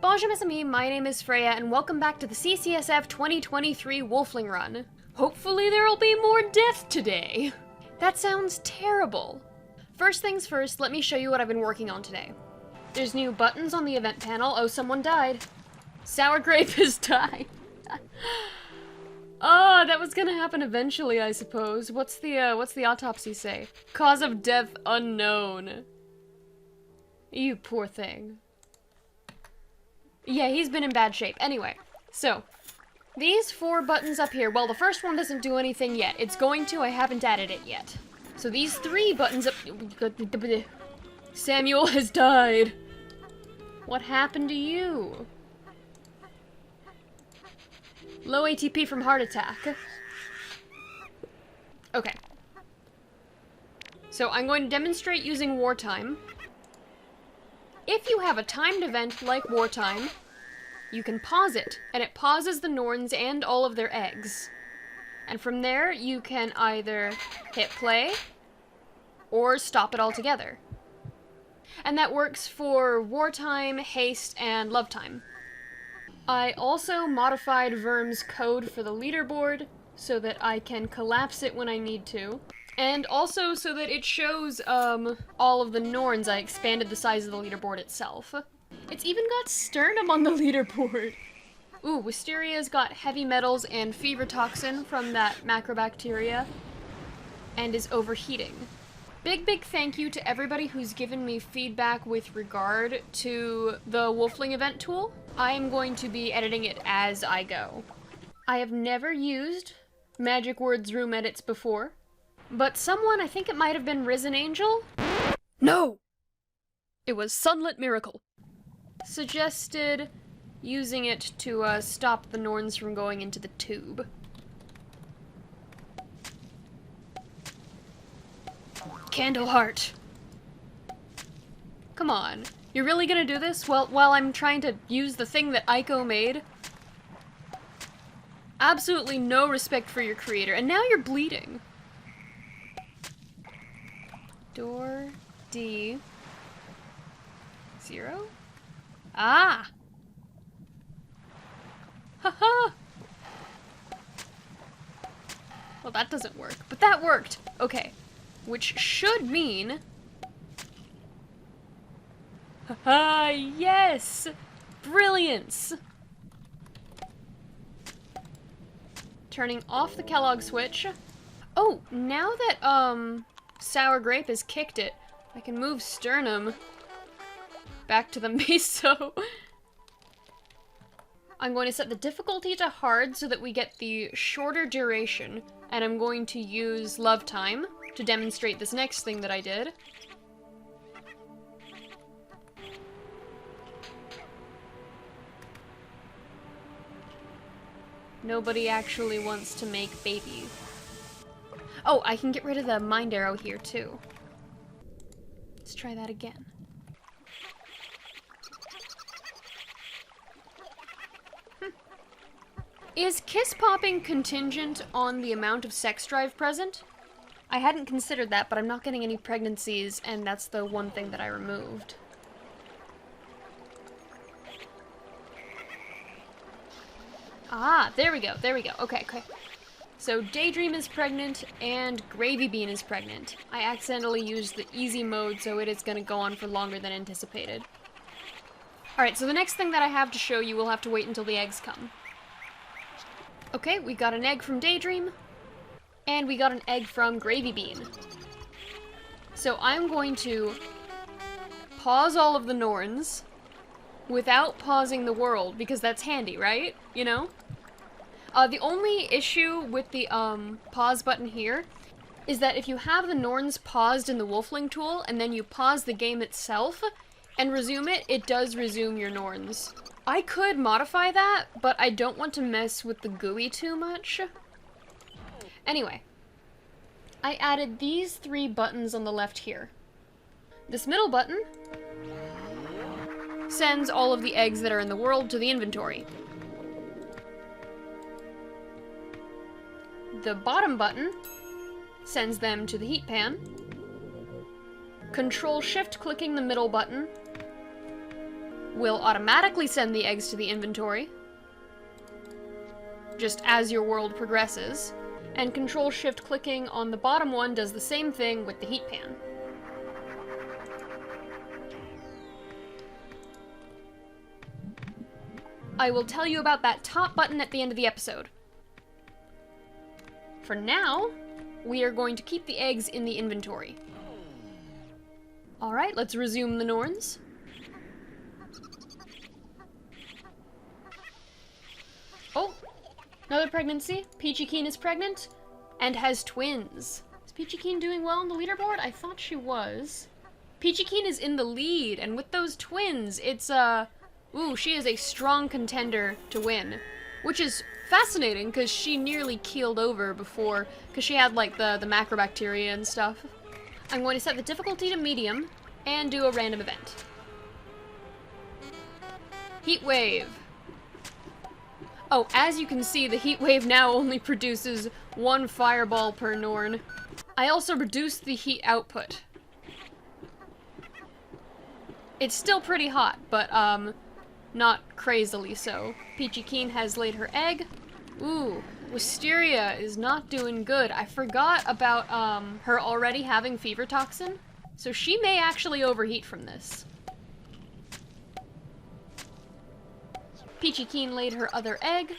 Bonjour mes amis, my name is Freya, and welcome back to the Ccsf 2023 Wolfling Run. Hopefully there'll be more death today. That sounds terrible. First things first, let me show you what I've been working on today. There's new buttons on the event panel. Oh, someone died. Sour Grape has died. Oh, that was gonna happen eventually, I suppose. What's the autopsy say? Cause of death unknown. You poor thing. Yeah, he's been in bad shape. Anyway, so, these 4 buttons up here, well, the first one doesn't do anything yet. It's going to, I haven't added it yet. So these 3 buttons up... Samuel has died. What happened to you? Low ATP from heart attack. Okay. So I'm going to demonstrate using wartime. If you have a timed event like wartime, you can pause it, and it pauses the Norns and all of their eggs. And from there, you can either hit play, or stop it altogether. And that works for wartime, haste, and love time. I also modified Verm's code for the leaderboard, so that I can collapse it when I need to. And also so that it shows, all of the Norns. I expanded the size of the leaderboard itself. It's even got sternum on the leaderboard! Ooh, Wisteria's got heavy metals and fever toxin from that macrobacteria, and is overheating. Big thank you to everybody who's given me feedback with regard to the Wolfling event tool. I am going to be editing it as I go. I have never used Magic Words room edits before, but someone, I think it might have been Risen Angel? No! It was Sunlit Miracle. Suggested using it to stop the Norns from going into the tube. Candleheart. Come on. You're really gonna do this while I'm trying to use the thing that Aiko made? Absolutely no respect for your creator, and now you're bleeding. Door D 0? Ah! Haha! Well, that doesn't work, but that worked! Okay. Which should mean... Haha, yes! Brilliance! Turning off the Kellogg switch. Oh, now that, Sour Grape has kicked it, I can move Sternum back to the meso. I'm going to set the difficulty to hard so that we get the shorter duration, and I'm going to use Love Time to demonstrate this next thing that I did. Nobody actually wants to make baby. Oh, I can get rid of the mind arrow here too. Let's try that again. Is kiss popping contingent on the amount of sex drive present? I hadn't considered that, but I'm not getting any pregnancies, and that's the one thing that I removed. Ah, there we go, okay. So Daydream is pregnant, and Gravy Bean is pregnant. I accidentally used the easy mode, so it is gonna go on for longer than anticipated. Alright, so the next thing that I have to show you will have to wait until the eggs come. Okay, we got an egg from Daydream, and we got an egg from Gravy Bean. So I'm going to pause all of the Norns without pausing the world, because that's handy, right? You know? The only issue with the, pause button here is that if you have the Norns paused in the Wolfling tool, and then you pause the game itself and resume it, it does resume your Norns. I could modify that, but I don't want to mess with the GUI too much. Anyway, I added these 3 buttons on the left here. This middle button sends all of the eggs that are in the world to the inventory. The bottom button sends them to the heat pan. Control-Shift clicking the middle button will automatically send the eggs to the inventory, just as your world progresses, and Control-Shift clicking on the bottom one does the same thing with the heat pan. I will tell you about that top button at the end of the episode. For now, we are going to keep the eggs in the inventory. Alright, let's resume the Norns. Oh, another pregnancy. Peachy Keen is pregnant and has twins. Is Peachy Keen doing well on the leaderboard? I thought she was. Peachy Keen is in the lead, and with those twins, it's, ooh, she is a strong contender to win. Which is fascinating, because she nearly keeled over before, because she had, like, the macrobacteria and stuff. I'm going to set the difficulty to medium, and do a random event. Heat wave. Oh, as you can see, the heat wave now only produces 1 fireball per Norn. I also reduced the heat output. It's still pretty hot, but, not crazily so. Peachy Keen has laid her egg. Ooh, Wisteria is not doing good. I forgot about, her already having fever toxin, so she may actually overheat from this. Peachy Keen laid her other egg.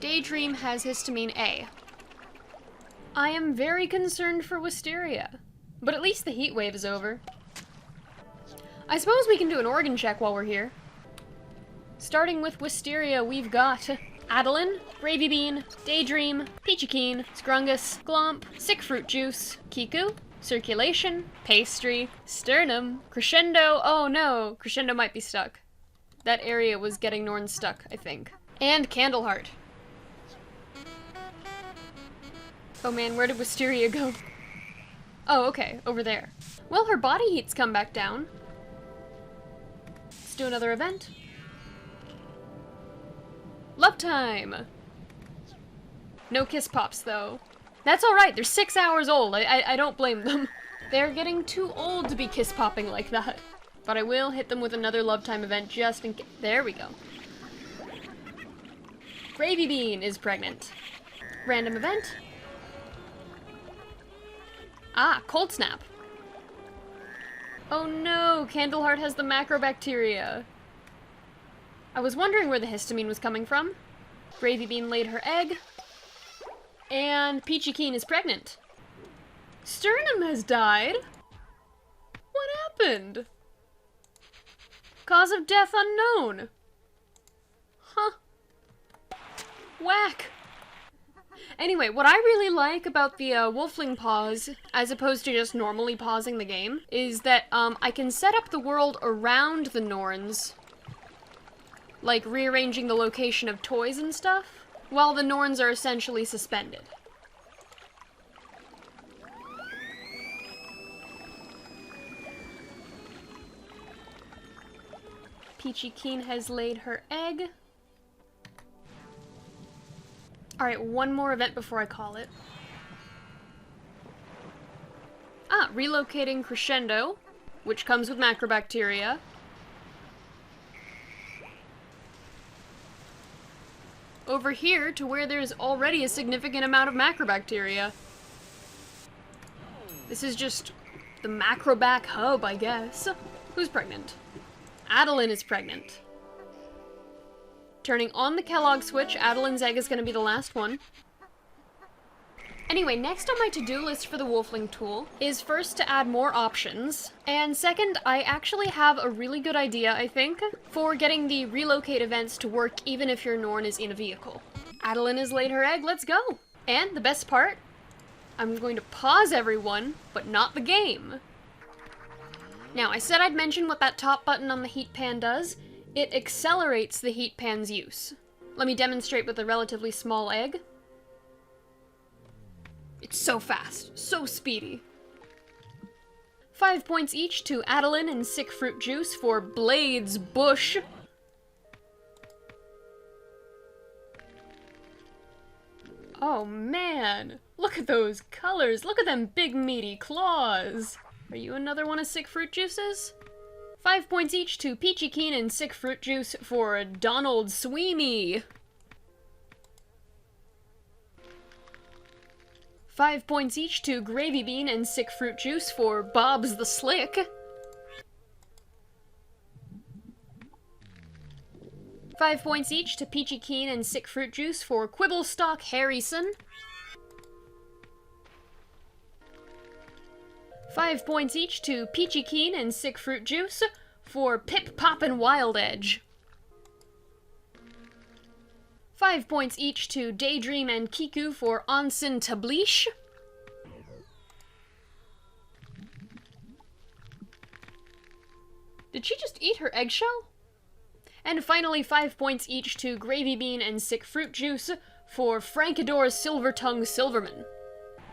Daydream has histamine A. I am very concerned for Wisteria, but at least the heat wave is over. I suppose we can do an organ check while we're here. Starting with Wisteria, we've got Adeline, Gravy Bean, Daydream, Peachy Keen, Scrungus, Glomp, Sick Fruit Juice, Kiku, Circulation, Pastry, Sternum, Crescendo, oh no, Crescendo might be stuck. That area was getting Norn stuck, I think. And Candleheart. Oh man, where did Wisteria go? Oh, okay, over there. Well, her body heat's come back down. Let's do another event. Love time! No kiss pops, though. That's alright, they're 6 hours old. I don't blame them. They're getting too old to be kiss popping like that. But I will hit them with another love time event just in case. There we go. Gravy Bean is pregnant. Random event. Ah, Cold Snap. Oh no, Candleheart has the macrobacteria. I was wondering where the histamine was coming from. Gravy Bean laid her egg. And Peachy Keen is pregnant. Sternum has died? What happened? Cause of death unknown. Huh. Whack. Anyway, what I really like about the Wolfling pause, as opposed to just normally pausing the game, is that I can set up the world around the Norns, like rearranging the location of toys and stuff, while the Norns are essentially suspended. Peachy Keen has laid her egg. Alright, one more event before I call it. Ah, relocating Crescendo, which comes with macrobacteria. Over here to where there's already a significant amount of macrobacteria. This is just the macrobac hub, I guess. Who's pregnant? Adeline is pregnant. Turning on the Kellogg switch, Adeline's egg is going to be the last one. Anyway, next on my to-do list for the Wolfling tool is first to add more options, and second, I actually have a really good idea, I think, for getting the relocate events to work even if your Norn is in a vehicle. Adeline has laid her egg, let's go! And the best part, I'm going to pause everyone, but not the game. Now, I said I'd mention what that top button on the heat pan does. It accelerates the heat pan's use. Let me demonstrate with a relatively small egg. It's so fast, so speedy. 5 points each to Adeline and Sick Fruit Juice for Blades Bush. Oh man, look at those colors, look at them big meaty claws. Are you another one of Sick Fruit Juice's? 5 points each to Peachy Keen and Sick Fruit Juice for Donald Sweemy. 5 points each to Gravy Bean and Sick Fruit Juice for Bob's the Slick. 5 points each to Peachy Keen and Sick Fruit Juice for Quibblestock Harrison. 5 points each to Peachy Keen and Sick Fruit Juice for Pip Poppin' Wild Edge. 5 points each to Daydream and Kiku for Onsen Tablish. Did she just eat her eggshell? And finally 5 points each to Gravy Bean and Sick Fruit Juice for Frankador Silvertongue Silverman.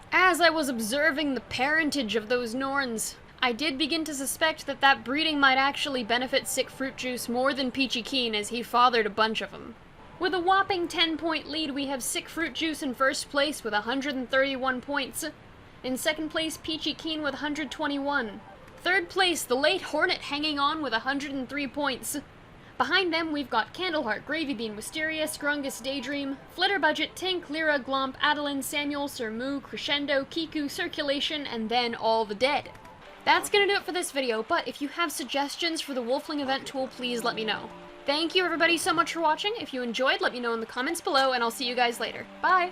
As I was observing the parentage of those Norns, I did begin to suspect that that breeding might actually benefit Sick Fruit Juice more than Peachy Keen, as he fathered a bunch of them. With a whopping 10-point lead, we have Sick Fruit Juice in first place with 131 points. In second place, Peachy Keen with 121. Third place, the late Hornet hanging on with 103 points. Behind them, we've got Candleheart, Gravy Bean, Wisteria, Scrungus, Daydream, Flitter Budget, Tink, Lyra, Glomp, Adeline, Samuel, Sir Moo, Crescendo, Kiku, Circulation, and then all the dead. That's gonna do it for this video, but if you have suggestions for the Wolfling event tool, please let me know. Thank you everybody so much for watching. If you enjoyed, let me know in the comments below, and I'll see you guys later. Bye!